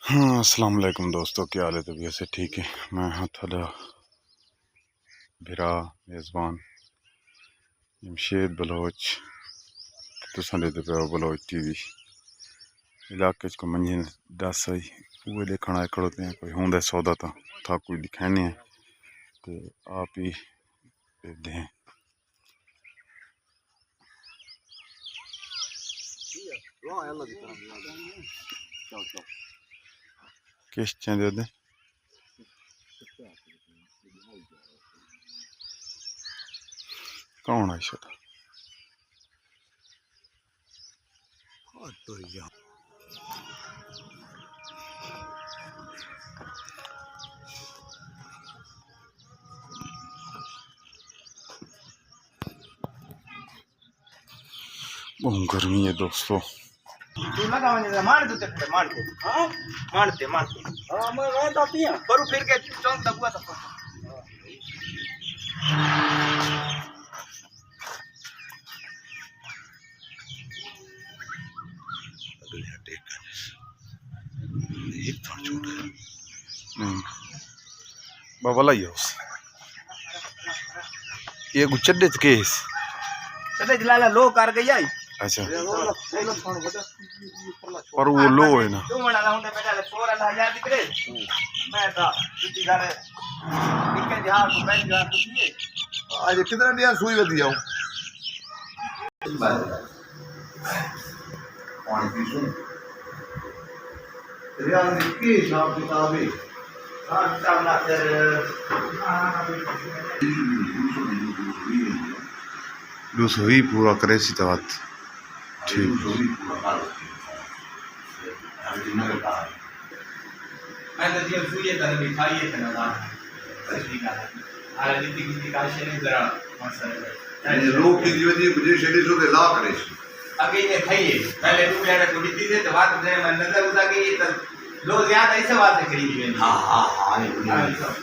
हाँ, अस्सलाम वालेकुम दोस्तों, क्या हाल है? तबीयत से ठीक है। मैं हाँ थोड़ा भिरा मेज़बान जमशेद बलोच तुसां ॾिसंदे पियो बलोच टीवी इलाके को मंझि दस आई वो देखण आए खड़ोते हैं कोई होंदा सौदा था कोई दिखाने हैं तो आप ही देखते हैं। किस चेंदे दे कौन आई शता बहुत गर्मी है दोस्तों। बाबा लाइयो ये गुच्चडे केस चले जलाला लो कर गई आई। अच्छा पर वो लो है ना तू मना लाऊं बेटा 16,000 दिकरे मैं था तुझी घरे इके जहां को पहली बार तुझी आज कितना दिया सुई वधी जाऊं पानी पी सुन रियान की हिसाब किताब है हां सब ना फिर दूसो ही पूरा करे सी बात ठीक मैं तो ये सुई है तने दिखाई है ना ना सही का आले नीति की काश नहीं जरा मसला ये लोग की जीवन जी मुझे शेडी सो के ला करे अगे ये खाइए पहले तू लेने को नीति से बात दे मैं नजर उठा के ये लो ज्यादा ऐसे बात करी दी मैंने हां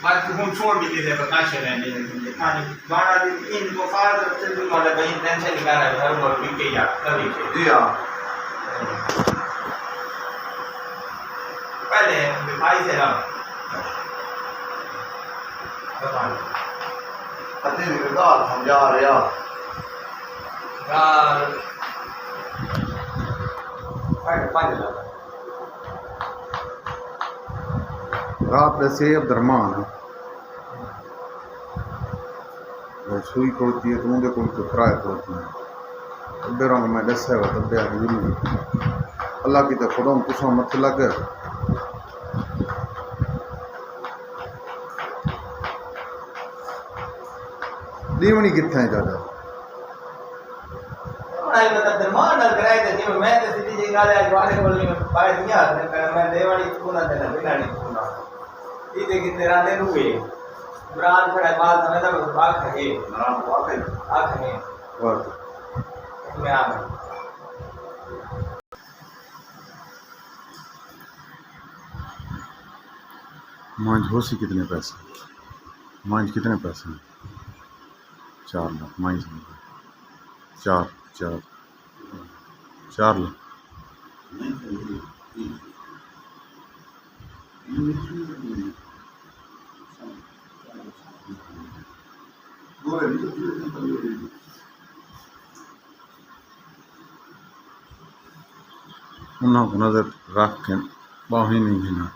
बात हम छोड़ भी दे प्रकाश रहने खाने बाड़ा दिन इनको फार से भी वाला कहीं टेंशन निकाल रहा है और भी के या कभी जी हां पहले दिखाई से रहा पति निगाह समझा रहा यार पांच रात वैसे अब्दुर्रहमान सुई खोलती है तो उनके को किराया खोलती है अब्बे रंग में दसा हुआ तब्बे आ गई अल्लाह की तो खुदा तुसा मत लग दीवनी कितने है दादा आई मतलब दरमान न कराए थे जी मैं तो सीधी जी गाले आज वाले बोलने में पाए दिया मैं देवानी तू ना देना बिना नहीं तू ना ये देखी तेरा दे रुए ब्रांड खड़ा बाल समय तक आँख है आँख है और मैं आ गया मांझ हो सी कितने पैसे मांझ कितने पैसे 4 लाख मांझ 4 लाख उन्होंने को नजर रख के बाही नहीं गिना